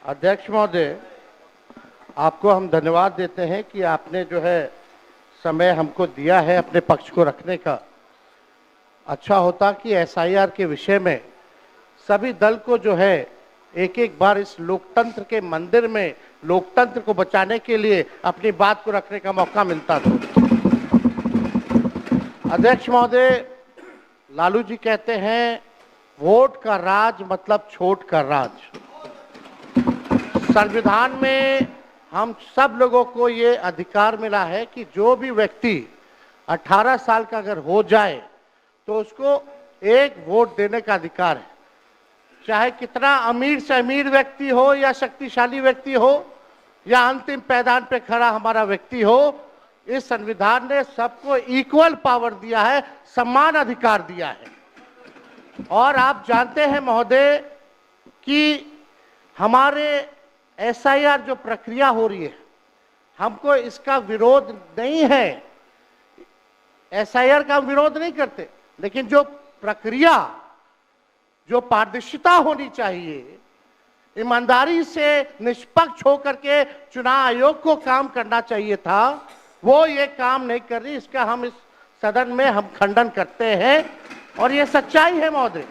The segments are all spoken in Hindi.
अध्यक्ष महोदय, आपको हम धन्यवाद देते हैं कि आपने जो है समय हमको दिया है अपने पक्ष को रखने का। अच्छा होता कि एसआईआर के विषय में सभी दल को जो है एक एक बार इस लोकतंत्र के मंदिर में लोकतंत्र को बचाने के लिए अपनी बात को रखने का मौका मिलता था। अध्यक्ष महोदय, लालू जी कहते हैं वोट का राज मतलब छोट का राज। संविधान में हम सब लोगों को ये अधिकार मिला है कि जो भी व्यक्ति 18 साल का अगर हो जाए तो उसको एक वोट देने का अधिकार है, चाहे कितना अमीर से अमीर व्यक्ति हो या शक्तिशाली व्यक्ति हो या अंतिम पैदान पे खड़ा हमारा व्यक्ति हो। इस संविधान ने सबको इक्वल पावर दिया है, समान अधिकार दिया है। और आप जानते हैं महोदय कि हमारे एसआईआर जो प्रक्रिया हो रही है, हमको इसका विरोध नहीं है, एसआईआर का विरोध नहीं करते, लेकिन जो प्रक्रिया, जो पारदर्शिता होनी चाहिए, ईमानदारी से निष्पक्ष होकर के चुनाव आयोग को काम करना चाहिए था, वो ये काम नहीं कर रही। इसका हम इस सदन में हम खंडन करते हैं और ये सच्चाई है महोदय।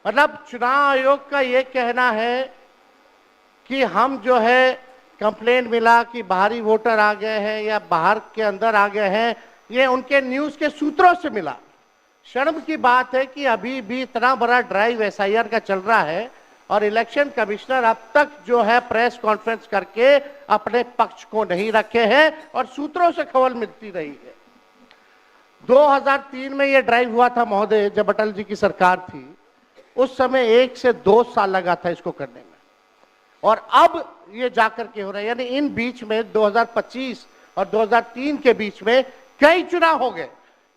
मतलब चुनाव आयोग का ये कहना है कि हम जो है कंप्लेंट मिला कि बाहरी वोटर आ गए हैं या बाहर के अंदर आ गए हैं, ये उनके न्यूज के सूत्रों से मिला। शर्म की बात है कि अभी भी इतना बड़ा ड्राइव एसआईआर का चल रहा है और इलेक्शन कमिश्नर अब तक जो है प्रेस कॉन्फ्रेंस करके अपने पक्ष को नहीं रखे हैं और सूत्रों से खबर मिलती रही है। 2003 में ये ड्राइव हुआ था महोदय, जब अटल जी की सरकार थी। उस समय 1 से 2 साल लगा था इसको करने में, और अब ये जाकर के हो रहा है। यानी इन बीच में 2025 और 2003 के बीच में कई चुनाव हो गए।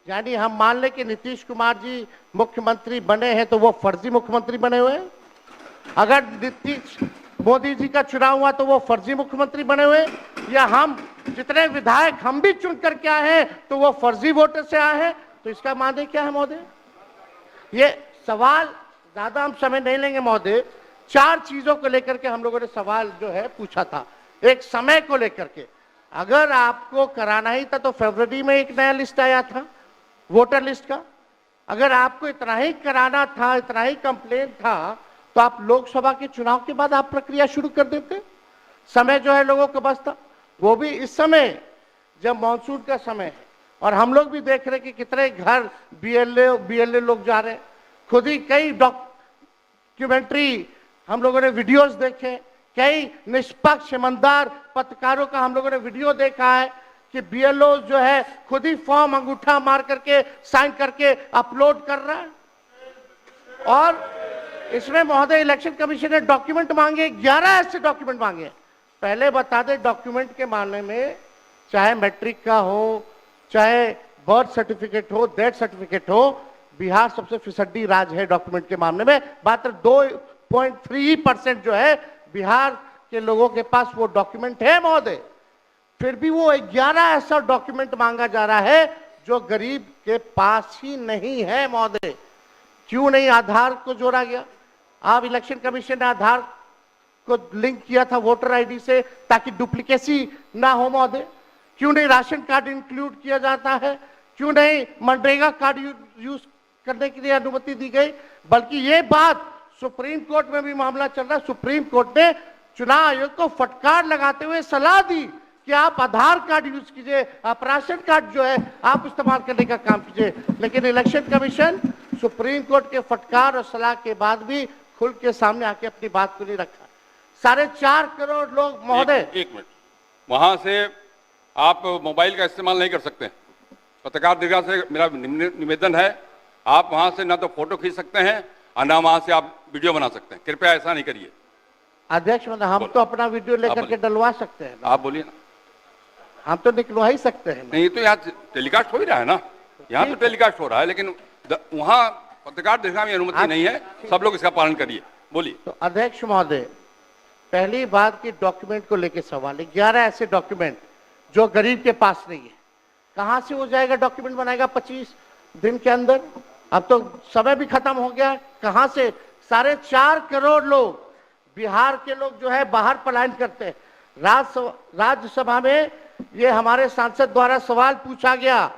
यानी हम मान लें कि नीतीश कुमार जी मुख्यमंत्री बने हैं तो वो फर्जी मुख्यमंत्री बने हुए हैं। अगर नीतीश मोदी जी का चुनाव हुआ तो वो फर्जी मुख्यमंत्री बने हुए, या हम जितने विधायक हम भी चुन करके आए हैं तो वो फर्जी वोटर से आए हैं। तो इसका माने क्या है महोदय? ये सवाल ज्यादा हम समय नहीं लेंगे महोदय। 4 चीजों को लेकर के हम लोगों ने सवाल जो है पूछा था। एक, समय को लेकर के, अगर आपको कराना ही था तो फरवरी में एक नया लिस्ट आया था वोटर लिस्ट का। अगर आपको इतना ही कराना था, इतना ही कंप्लेंट था, तो आप लोकसभा के चुनाव के बाद आप प्रक्रिया शुरू कर देते। समय जो है लोगों के पास था, वो भी इस समय जब मानसून का समय है और हम लोग भी देख रहे हैं कि कितने घर बीएलए लोग जा रहे हैं। खुद ही कई डॉक्यूमेंट्री हम लोगों ने वीडियोस देखे, कई निष्पक्ष ईमानदार पत्रकारों का हम लोगों ने वीडियो देखा है कि बीएलओ जो है खुद ही फॉर्म अंगूठा मार करके साइन करके अपलोड कर रहा है। और इसमें महोदय इलेक्शन कमीशन ने डॉक्यूमेंट मांगे, 11 ऐसे डॉक्यूमेंट मांगे। पहले बता दें, डॉक्यूमेंट के मामले में चाहे मैट्रिक का हो, चाहे बर्थ सर्टिफिकेट हो, डेथ सर्टिफिकेट हो, बिहार सबसे फिसड्डी राज्य है डॉक्यूमेंट के मामले में। मात्र 2.3% जो है बिहार के लोगों के पास वो डॉक्यूमेंट है महोदय। फिर भी वो 11 ऐसा डॉक्यूमेंट मांगा जा रहा है जो गरीब के पास ही नहीं है महोदय। क्यों नहीं आधार को जोड़ा गया? आप इलेक्शन कमीशन ने आधार को लिंक किया था वोटर आईडी से ताकि डुप्लीकेसी ना हो महोदय। क्यों नहीं राशन कार्ड इंक्लूड किया जाता है? क्यों नहीं मनरेगा कार्ड यूज करने के लिए अनुमति दी गई? बल्कि ये बात सुप्रीम कोर्ट में भी मामला चल रहा है। सुप्रीम कोर्ट ने चुनाव आयोग को फटकार लगाते हुए सलाह दी कि आप आधार कार्ड यूज कीजिए, आप राशन कार्ड जो है आप इस्तेमाल करने का काम कीजिए। लेकिन इलेक्शन कमीशन सुप्रीम कोर्ट के फटकार और सलाह के बाद भी खुल के सामने आके अपनी बात को नहीं रखा। 4.5 करोड़ लोग महोदय। एक मिनट, वहां से आप मोबाइल का इस्तेमाल नहीं कर सकते। पत्रकार दीर्घा से मेरा निवेदन है, आप वहां से ना तो फोटो खींच सकते हैं और ना वहां से आप वीडियो बना सकते हैं। कृपया ऐसा नहीं करिए। अध्यक्ष महोदय, हम तो अपना वीडियो लेकर के डलवा सकते हैं। आप बोलिए ना। हम तो निकलवा ही सकते हैं। नहीं तो यहाँ टेलीकास्ट हो ही रहा है ना, यहाँ तो टेलीकास्ट हो रहा है, लेकिन वहां पत्रकार दीर्घा में अनुमति नहीं है। सब लोग इसका पालन करिए। बोलिए। तो अध्यक्ष महोदय, पहली बात की डॉक्यूमेंट को लेकर सवाल है। 11 ऐसे डॉक्यूमेंट जो गरीब के पास नहीं है, कहां से हो जाएगा? डॉक्यूमेंट बनाएगा 25 दिन के अंदर? अब तो समय भी खत्म हो गया। कहां से? 4.5 करोड़ लोग बिहार के लोग जो है बाहर पलायन करते हैं। राज्यसभा में ये हमारे सांसद द्वारा सवाल पूछा गया,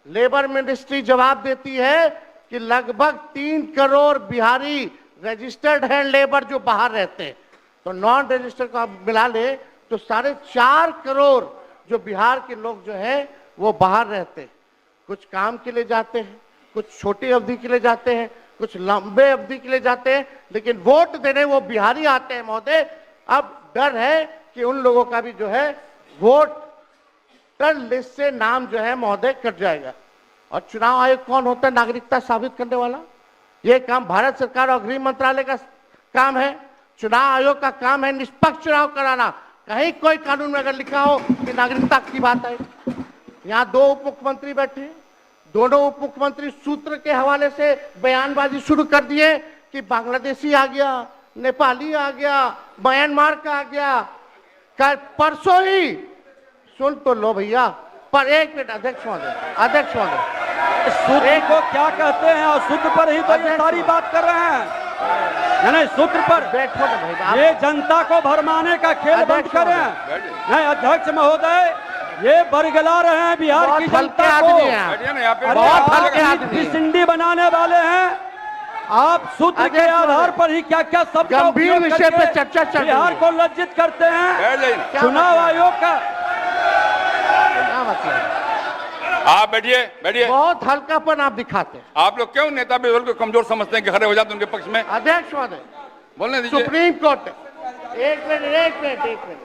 लेबर मिनिस्ट्री जवाब देती है कि लगभग 3 करोड़ बिहारी रजिस्टर्ड हैं लेबर जो बाहर रहते हैं, तो नॉन रजिस्टर्ड को आप मिला ले तो 4.5 करोड़ जो बिहार के लोग जो हैं वो बाहर रहते हैं। कुछ काम के लिए जाते हैं, कुछ छोटी अवधि के लिए जाते हैं, कुछ लंबे अवधि के लिए जाते हैं, लेकिन वोट देने वो बिहारी आते हैं महोदय। अब डर है कि उन लोगों का भी जो है वोटर लिस्ट से नाम जो है महोदय कट जाएगा। और चुनाव आयोग कौन होता है नागरिकता साबित करने वाला? ये काम भारत सरकार और गृह मंत्रालय का काम है। चुनाव आयोग का काम है निष्पक्ष चुनाव कराना। कहीं कोई कानून में अगर लिखा हो कि नागरिकता की बात है, यहाँ 2 उप मुख्यमंत्री बैठे, दोनों उप मुख्यमंत्री सूत्र के हवाले से बयानबाजी शुरू कर दिए कि बांग्लादेशी आ गया, नेपाली आ गया, म्यांमार का आ गया। कल परसों ही सुन तो लो भैया, पर एक मिनट अध्यक्ष महोदय, सूत्र को क्या कहते हैं और सूत्र पर ही तो ये सारी बात कर रहे हैं। नहीं, सूत्र पर बैठो ना भाई, ये जनता को भरमाने का खेल बंद करें। नहीं अध्यक्ष महोदय, ये बरगला रहे हैं बिहार की जनता को। बहुत हल्के आदमी सिंडी बनाने वाले हैं। आप सूत्र के आधार पर ही क्या क्या सब गंभीर विषय पे चर्चा चल रही है। बिहार को लज्जित करते हैं। चुनाव आयोग का क्या मतलब? आप बैठिए। बहुत हल्कापन आप दिखाते हैं। आप लोग क्यों नेता विरोध को कमजोर समझते हैं कि खड़े हो जाते हैं उनके पक्ष में? अध्यक्ष महोदय, बोलने दीजिए। सुप्रीम कोर्ट, एक मिनट,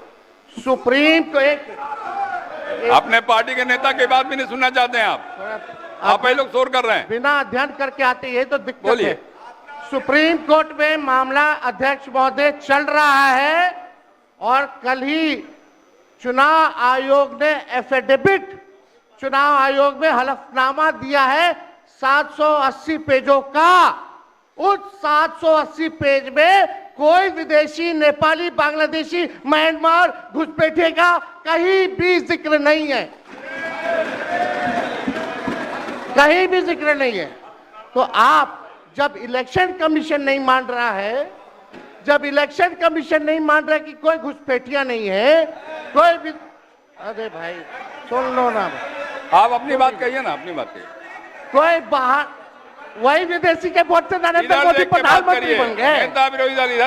सुप्रीम को एक मिनट, अपने पार्टी के नेता की बात भी नहीं सुनना चाहते हैं आप ही लोग शोर कर रहे हैं। बिना अध्ययन करके आते, ये तो दिक्कत बोलिए। है। सुप्रीम कोर्ट में मामला अध्यक्ष महोदय चल रहा है और कल ही चुनाव आयोग ने एफिडेविट, चुनाव आयोग में हलफनामा दिया है 780 पेजों का। उस 780 पेज में कोई विदेशी, नेपाली, बांग्लादेशी, म्यांमार, घुसपैठिए का कहीं भी जिक्र नहीं है, कहीं भी जिक्र नहीं है। तो आप जब इलेक्शन कमीशन नहीं मान रहा है, जब इलेक्शन कमीशन नहीं मान रहा है कि कोई घुसपैठिया नहीं है, कोई भी, अरे भाई सुन लो ना, आप अपनी बात कहिए ना, अपनी बात कहिए। कोई बाहर, वही विदेशी के वोट से नरेंद्र मोदी प्रधानमंत्री बन गए,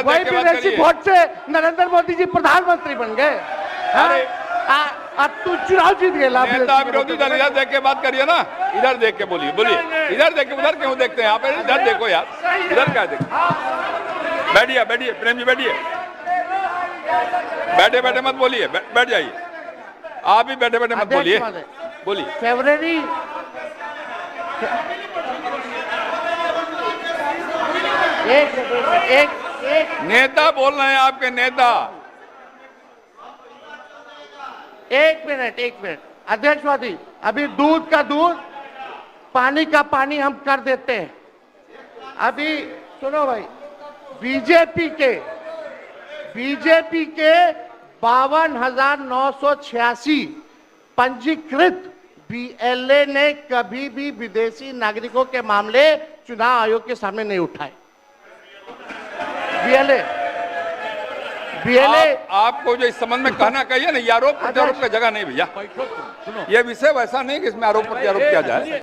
वही विदेशी वोट से नरेंद्र मोदी जी प्रधानमंत्री बन गए। तू चुनाव जीत गए। नेता विरोधी दल इधर देख के बात करिए ना, इधर देख के बोलिए। इधर देख के, उधर क्यों देखते हैं आप? इधर देखो यार, इधर क्या देखो। बैठिए प्रेम जी, बैठे मत बोलिए, बैठ जाइए। आप भी बैठे मत बोलिए। फरवरी एक नेता बोल रहे हैं, आपके नेता। एक मिनट अध्यक्षवादी, अभी दूध का दूध, पानी का पानी हम कर देते हैं। अभी सुनो भाई, बीजेपी के 52,986 पंजीकृत बीएलए ने कभी भी विदेशी नागरिकों के मामले चुनाव आयोग के सामने नहीं उठाए। बीएलए आपको जो इस संबंध में कहना कहिए ना, ये आरोप प्रत्यारोप का जगह नहीं भैया। ये विषय वैसा नहीं कि इसमें आरोप प्रत्यारोप किया जाए।